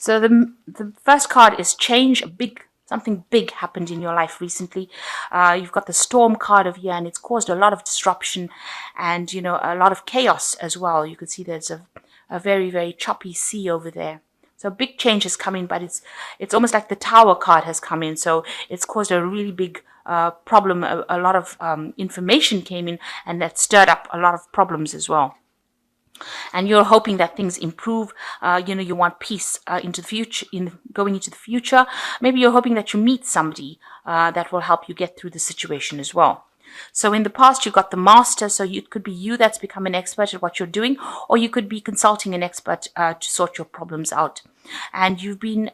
So the first card is change. Something big happened in your life recently. You've got the storm card of here, and it's caused a lot of disruption and, a lot of chaos as well. You can see there's a very, very choppy sea over there. So big change has come in, but it's almost like the Tower card has come in. So it's caused a really big problem. A lot of information came in, and that stirred up a lot of problems as well. And you're hoping that things improve. You want peace into the future, going into the future. Maybe you're hoping that you meet somebody that will help you get through the situation as well. So in the past, you got the master. So it could be you that's become an expert at what you're doing, or you could be consulting an expert to sort your problems out. And you've been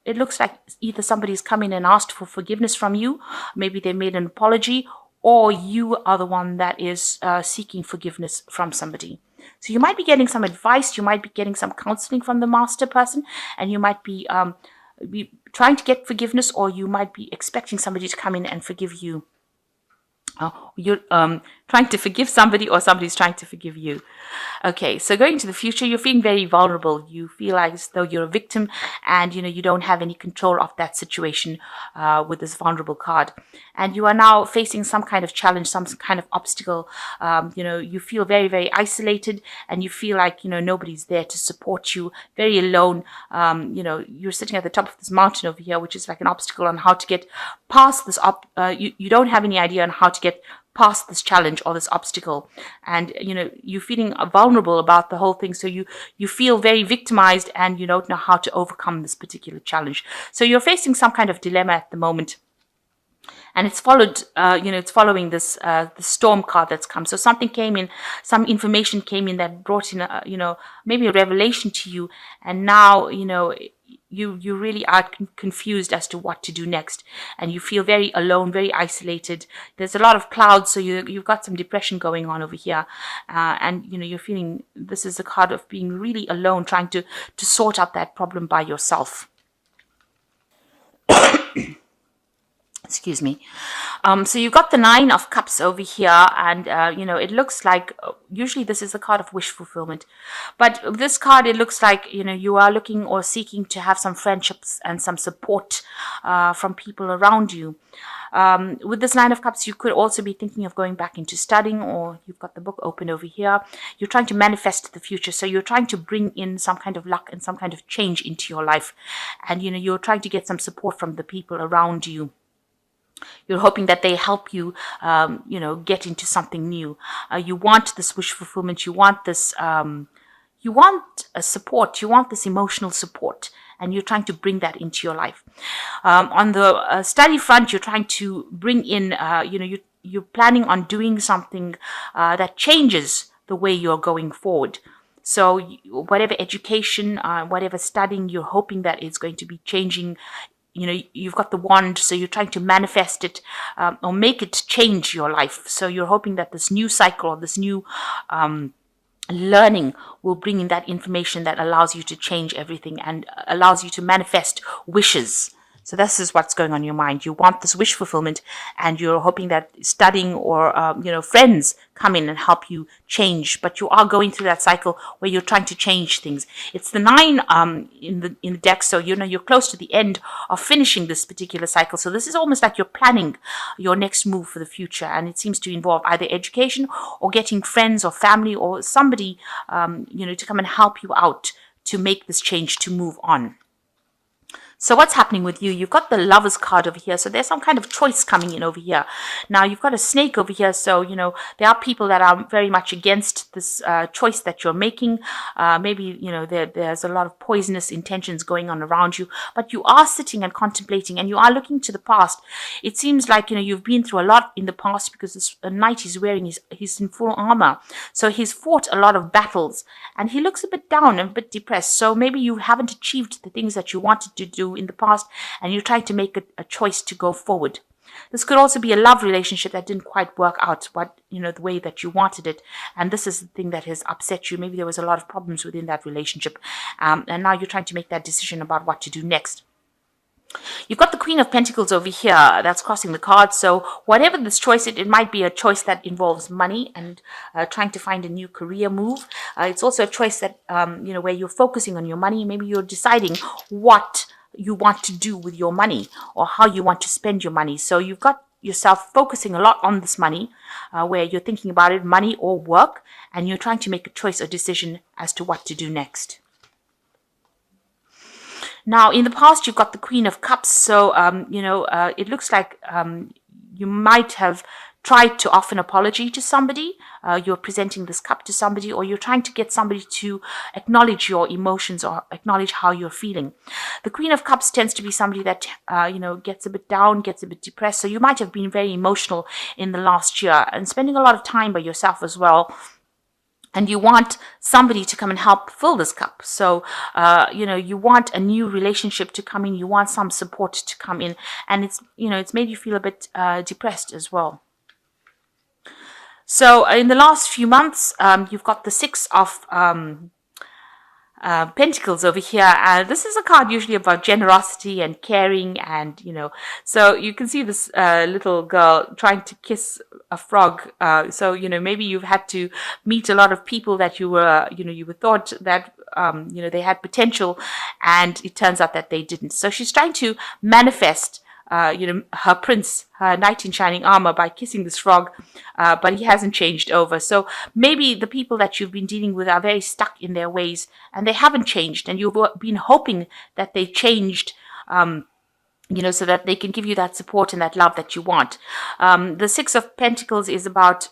it looks like either somebody's come in and asked for forgiveness from you. Maybe they made an apology, or you are the one that is seeking forgiveness from somebody. So you might be getting some advice, you might be getting some counseling from the master person, and you might be trying to get forgiveness, or you might be expecting somebody to come in and forgive you. You're trying to forgive somebody, or somebody's trying to forgive you. Okay, so going to the future, you're feeling very vulnerable. You feel like as though you're a victim, and you don't have any control of that situation with this vulnerable card. And you are now facing some kind of challenge, some kind of obstacle. You feel very, very isolated, and you feel like nobody's there to support you. Very alone. You're sitting at the top of this mountain over here, which is like an obstacle on how to get past this. You don't have any idea on how to get past this challenge or this obstacle, and you're feeling vulnerable about the whole thing. So you feel very victimized, and you don't know how to overcome this particular challenge. So you're facing some kind of dilemma at the moment, and it's following this the storm card that's come. So something came in, some information came in that brought in maybe a revelation to you, and now you really are confused as to what to do next, and you feel very alone, very isolated. There's a lot of clouds, so you've got some depression going on over here, and you're feeling this is a card of being really alone, trying to sort out that problem by yourself. Excuse me. So you've got the Nine of Cups over here, and it looks like usually this is a card of wish fulfillment, but this card, it looks like you are looking or seeking to have some friendships and some support from people around you. With this Nine of Cups, you could also be thinking of going back into studying, or you've got the book open over here. You're trying to manifest the future, so you're trying to bring in some kind of luck and some kind of change into your life, and you're trying to get some support from the people around you. You're hoping that they help you, get into something new. You want this wish fulfillment. You want this, you want a support. You want this emotional support, and you're trying to bring that into your life. On the study front, you're trying to bring in, you're planning on doing something that changes the way you're going forward. So whatever education, whatever studying, you're hoping that it's going to be changing. You've got the wand, so you're trying to manifest it or make it change your life. So you're hoping that this new cycle or this new learning will bring in that information that allows you to change everything and allows you to manifest wishes. So this is what's going on in your mind. You want this wish fulfillment, and you're hoping that studying or friends come in and help you change. But you are going through that cycle where you're trying to change things. It's the 9 in the deck, so you're close to the end of finishing this particular cycle. So this is almost like you're planning your next move for the future, and it seems to involve either education or getting friends or family or somebody to come and help you out to make this change, to move on. So what's happening with you? You've got the Lovers card over here. So there's some kind of choice coming in over here. Now you've got a snake over here. So, there are people that are very much against this choice that you're making. Maybe, there's a lot of poisonous intentions going on around you. But you are sitting and contemplating, and you are looking to the past. It seems like, you've been through a lot in the past, because this knight he's wearing, he's in full armor. So he's fought a lot of battles, and he looks a bit down and a bit depressed. So maybe you haven't achieved the things that you wanted to do in the past, and you're trying to make a choice to go forward. This could also be a love relationship that didn't quite work out the way that you wanted it, and this is the thing that has upset you. Maybe there was a lot of problems within that relationship, and now you're trying to make that decision about what to do next. You've got the Queen of Pentacles over here that's crossing the card. So whatever this choice, it might be a choice that involves money and trying to find a new career move. It's also a choice that, where you're focusing on your money. Maybe you're deciding what you want to do with your money or how you want to spend your money. So you've got yourself focusing a lot on this money, where you're thinking about it, money or work, and you're trying to make a choice or decision as to what to do next. Now, in the past, you've got the Queen of Cups. So, it looks like you might have tried to offer an apology to somebody. You're presenting this cup to somebody, or you're trying to get somebody to acknowledge your emotions or acknowledge how you're feeling. The Queen of Cups tends to be somebody that, gets a bit down, gets a bit depressed. So you might have been very emotional in the last year and spending a lot of time by yourself as well. And you want somebody to come and help fill this cup. So, you want a new relationship to come in. You want some support to come in. And it's made you feel a bit depressed as well. So in the last few months, you've got the Six of Pentacles over here. This is a card usually about generosity and caring, and so you can see this little girl trying to kiss a frog. So maybe you've had to meet a lot of people that you were thought that they had potential, and it turns out that they didn't. So she's trying to manifest her prince, her knight in shining armor, by kissing this frog, but he hasn't changed over. So maybe the people that you've been dealing with are very stuck in their ways and they haven't changed, and you've been hoping that they changed, so that they can give you that support and that love that you want. The Six of Pentacles is about,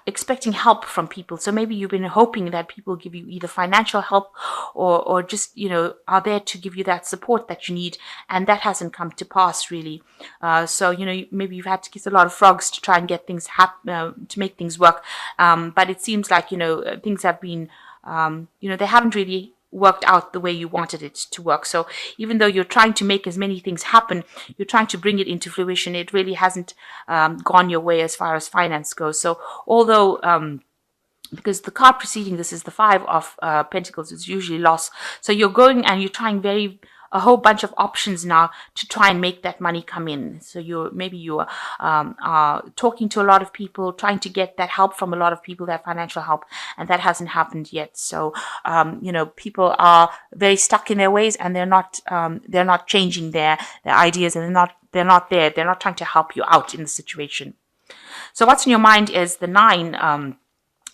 expecting help from people. So maybe you've been hoping that people give you either financial help or just are there to give you that support that you need, and that hasn't come to pass really. So maybe you've had to kiss a lot of frogs to try and get things to make things work, but it seems like things have been they haven't really worked out the way you wanted it to work. So even though you're trying to make as many things happen, you're trying to bring it into fruition, it really hasn't gone your way as far as finance goes. So although because the card preceding this is the Five of Pentacles, it's usually loss. So you're going and you're trying a whole bunch of options now to try and make that money come in. So you are talking to a lot of people, trying to get that help from a lot of people, that financial help, and that hasn't happened yet. So people are very stuck in their ways, and they're not changing their ideas, and they're not trying to help you out in the situation. So what's in your mind is the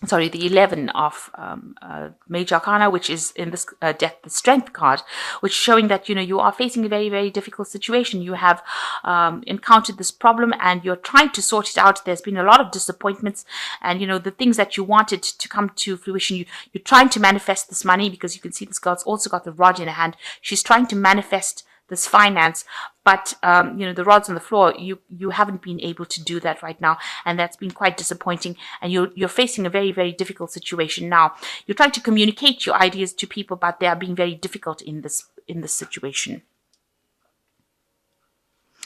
the 11 of Major Arcana, which is in this Death, the Strength card, which is showing that, you are facing a very, very difficult situation. You have encountered this problem and you're trying to sort it out. There's been a lot of disappointments, and, the things that you wanted to come to fruition, you're trying to manifest this money, because you can see this girl's also got the rod in her hand. She's trying to manifest this finance, but the rod's on the floor. You haven't been able to do that right now, and that's been quite disappointing, and you're facing a very, very difficult situation now. You're trying to communicate your ideas to people, but they are being very difficult in this situation.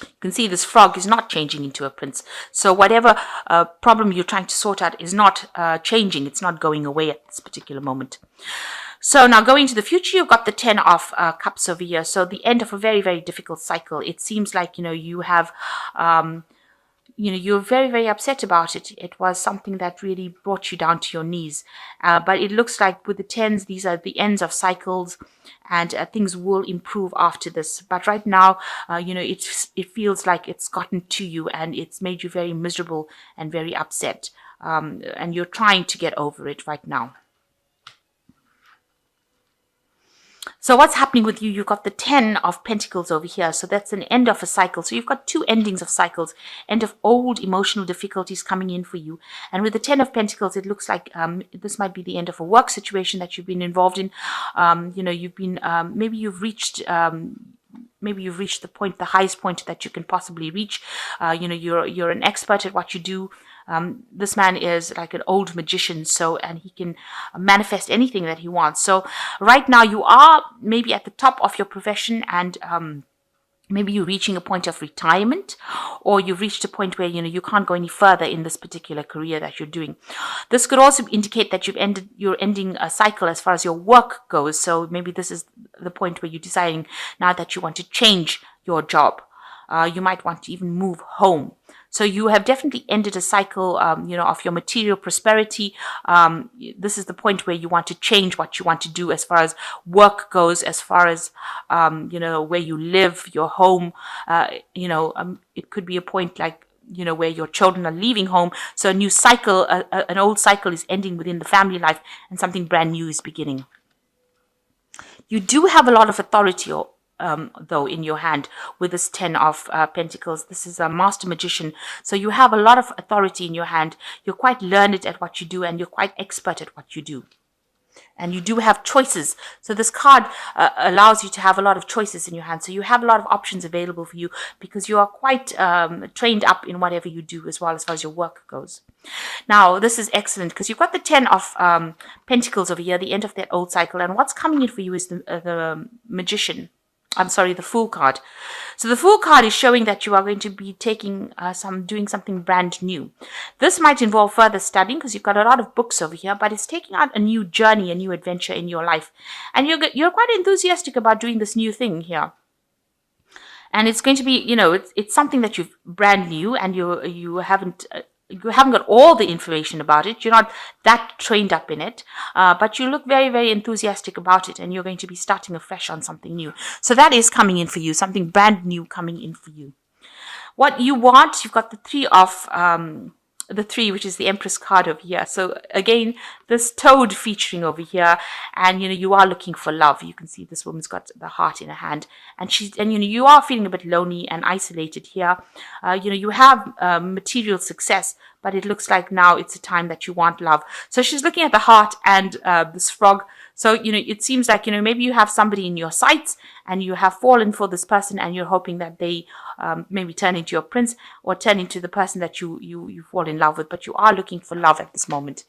You can see this frog is not changing into a prince. So whatever problem you're trying to sort out is not changing. It's not going away at this particular moment. So now going to the future, you've got the 10 of Cups over here. So the end of a very, very difficult cycle. It seems like, you have, you're very, very upset about it. It was something that really brought you down to your knees. But it looks like with the 10s, these are the ends of cycles, and things will improve after this. But right now, it feels like it's gotten to you, and it's made you very miserable and very upset. And you're trying to get over it right now. So what's happening with you? You've got the 10 of Pentacles over here. So that's an end of a cycle. So you've got two endings of cycles, end of old emotional difficulties coming in for you. And with the 10 of Pentacles, it looks like this might be the end of a work situation that you've been involved in. You've been, maybe you've reached the point, the highest point that you can possibly reach. You're an expert at what you do. This man is like an old magician, and he can manifest anything that he wants. So right now you are maybe at the top of your profession, and maybe you're reaching a point of retirement, or you've reached a point where you can't go any further in this particular career that you're doing. This could also indicate that you're ending a cycle as far as your work goes. So maybe this is the point where you're deciding now that you want to change your job. You might want to even move home. So you have definitely ended a cycle, of your material prosperity. This is the point where you want to change what you want to do as far as work goes, as far as, where you live, your home. It could be a point like, where your children are leaving home. So a new cycle, an old cycle is ending within the family life and something brand new is beginning. You do have a lot of authority, though, in your hand with this 10 of Pentacles. This is a master magician. So you have a lot of authority in your hand. You're quite learned at what you do and you're quite expert at what you do. And you do have choices. So this card allows you to have a lot of choices in your hand. So you have a lot of options available for you because you are quite trained up in whatever you do as far as your work goes. Now, this is excellent because you've got the 10 of Pentacles over here, the end of that old cycle. And what's coming in for you is the Magician. I'm sorry, the Fool card. So the Fool card is showing that you are going to be doing something brand new. This might involve further studying because you've got a lot of books over here, but it's taking out a new journey, a new adventure in your life. And you're quite enthusiastic about doing this new thing here. And it's going to be, it's something that you've brand new and you haven't got all the information about it. You're not that trained up in it, but you look very, very enthusiastic about it and you're going to be starting afresh on something new. So that is coming in for you, something brand new coming in for you. What you want, you've got the three, which is the Empress card over here. So again, this toad featuring over here, and you are looking for love. You can see this woman's got the heart in her hand, and you are feeling a bit lonely and isolated here. You have material success, but it looks like now it's a time that you want love. So she's looking at the heart and this frog. So, it seems like, maybe you have somebody in your sights and you have fallen for this person and you're hoping that they maybe turn into your prince or turn into the person that you fall in love with, but you are looking for love at this moment.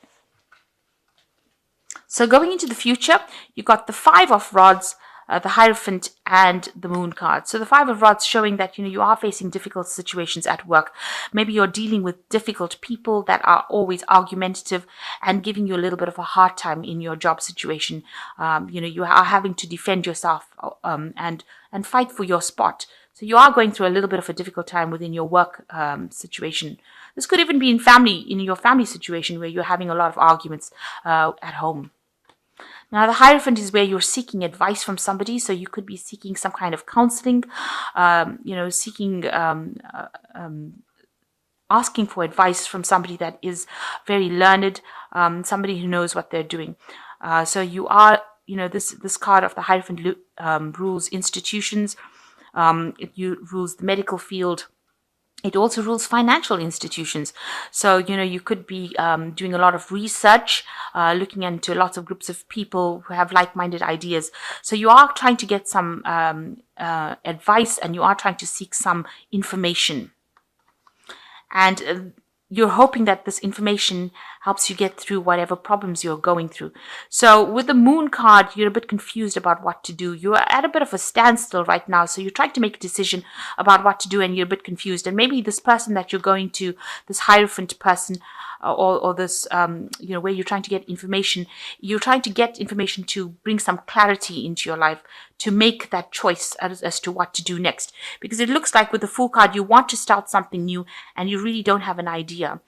So going into the future, you got the 5 of Rods, the Hierophant, and the Moon card. So the 5 of Rods showing that you are facing difficult situations at work. Maybe you're dealing with difficult people that are always argumentative and giving you a little bit of a hard time in your job situation. You are having to defend yourself and fight for your spot. So you are going through a little bit of a difficult time within your work situation. This could even be in your family situation where you're having a lot of arguments at home. Now, the Hierophant is where you're seeking advice from somebody. So you could be seeking some kind of counseling, asking for advice from somebody that is very learned, somebody who knows what they're doing. So you are, this card of the Hierophant rules institutions. It rules the medical field. It also rules financial institutions. So, you could be doing a lot of research, looking into lots of groups of people who have like-minded ideas. So you are trying to get some advice and you are trying to seek some information. And you're hoping that this information helps you get through whatever problems you're going through. So with the Moon card, you're a bit confused about what to do. You're at a bit of a standstill right now. So you're trying to make a decision about what to do and you're a bit confused. And maybe this person that you're going to, this Hierophant person, or this, where you're trying to get information, you're trying to get information to bring some clarity into your life, to make that choice as to what to do next. Because it looks like with the Fool card, you want to start something new and you really don't have an idea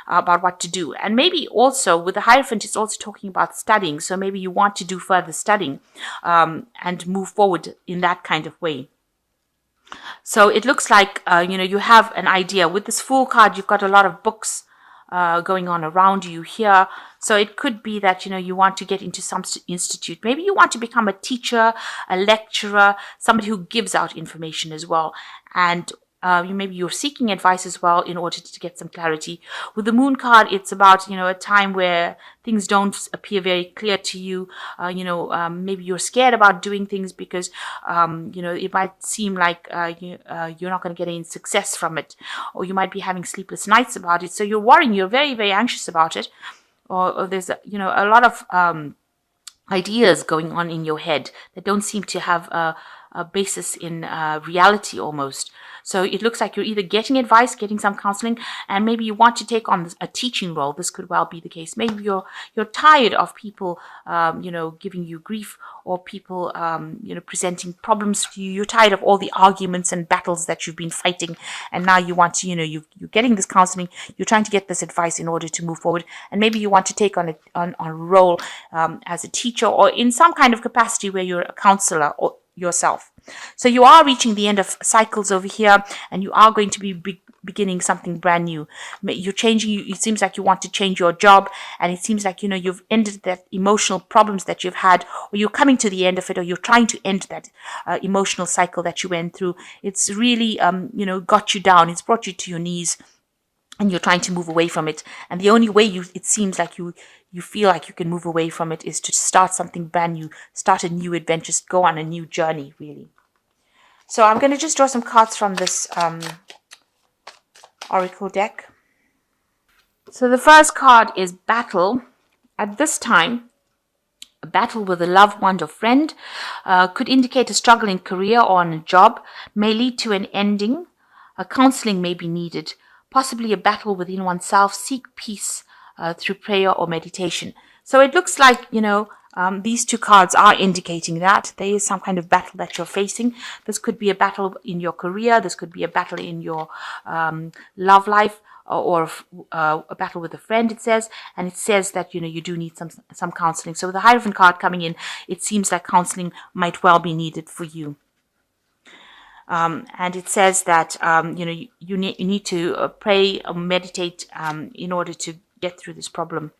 about what to do. And maybe also with the Hierophant, it's also talking about studying. So maybe you want to do further studying and move forward in that kind of way. So it looks like, you have an idea. With this Fool card, you've got a lot of books going on around you here. So it could be that, you want to get into some institute. Maybe you want to become a teacher, a lecturer, somebody who gives out information as well. And maybe you're seeking advice as well in order to get some clarity. With the Moon card, it's about, a time where things don't appear very clear to you. Maybe you're scared about doing things because, it might seem like you're not going to get any success from it. Or you might be having sleepless nights about it. So you're worrying, you're very, very anxious about it. Or there's, a lot of ideas going on in your head that don't seem to have basis in reality almost. So it looks like you're either getting advice, getting some counseling, and maybe you want to take on a teaching role. This could well be the case. Maybe you're tired of people, giving you grief, or people, presenting problems to you. You're tired of all the arguments and battles that you've been fighting, and now you want to, you're getting this counseling. You're trying to get this advice in order to move forward, and maybe you want to take on a role as a teacher, or in some kind of capacity where you're a counselor or yourself. So you are reaching the end of cycles over here, and you are going to be beginning something brand new. You're changing. It seems like you want to change your job, and it seems like you've ended that emotional problems that you've had, or you're coming to the end of it, or you're trying to end that emotional cycle that you went through. It's really got you down. It's brought you to your knees, and you're trying to move away from it. And the only way it seems like you feel like you can move away from it is to start something brand new, start a new adventure, go on a new journey, really. So I'm going to just draw some cards from this oracle deck. So the first card is battle. At this time, a battle with a loved one or friend could indicate a struggle in career or on a job, may lead to an ending. A counseling may be needed, possibly a battle within oneself. Seek peace through prayer or meditation. So it looks like, these two cards are indicating that there is some kind of battle that you're facing. This could be a battle in your career. This could be a battle in your love life, or a battle with a friend, it says. And it says that, you do need some counseling. So with the Hierophant card coming in, it seems like counseling might well be needed for you. And it says that, you need to pray or meditate in order to get through this problem.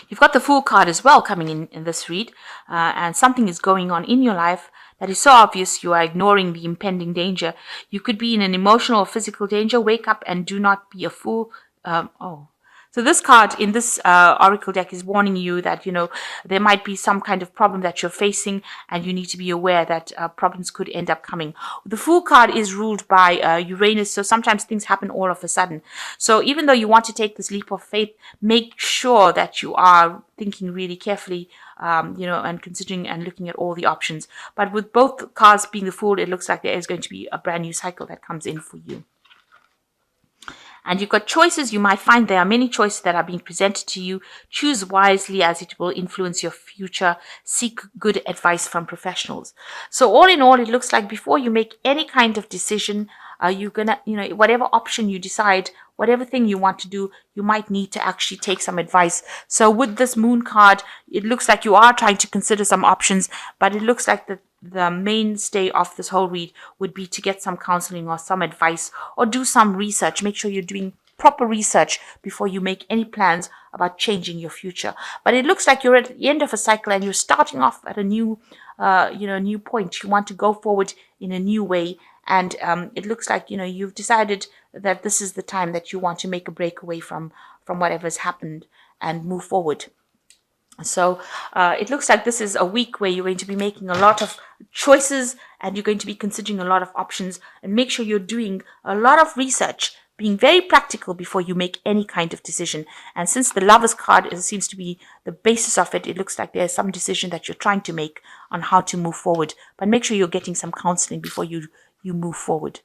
You've got the Fool card as well coming in this read, and something is going on in your life that is so obvious you are ignoring the impending danger. You could be in an emotional or physical danger. Wake up and do not be a fool. So this card in this oracle deck is warning you that, there might be some kind of problem that you're facing, and you need to be aware that problems could end up coming. The Fool card is ruled by Uranus, so sometimes things happen all of a sudden. So even though you want to take this leap of faith, make sure that you are thinking really carefully, and considering and looking at all the options. But with both cards being the Fool, it looks like there is going to be a brand new cycle that comes in for you. And you've got choices. You might find there are many choices that are being presented to you. Choose wisely, as it will influence your future. Seek good advice from professionals. So all in all, it looks like before you make any kind of decision, you're gonna, whatever option you decide, whatever thing you want to do, you might need to actually take some advice. So with this Moon card, it looks like you are trying to consider some options, but it looks like the mainstay of this whole read would be to get some counseling or some advice, or do some research. Make sure you're doing proper research before you make any plans about changing your future. But it looks like you're at the end of a cycle, and you're starting off at a new, new point. You want to go forward in a new way. And it looks like, you've decided that this is the time that you want to make a breakaway from whatever's happened and move forward. So it looks like this is a week where you're going to be making a lot of choices, and you're going to be considering a lot of options, and make sure you're doing a lot of research, being very practical before you make any kind of decision. And since the Lovers card seems to be the basis of it, it looks like there's some decision that you're trying to make on how to move forward. But make sure you're getting some counseling before you move forward.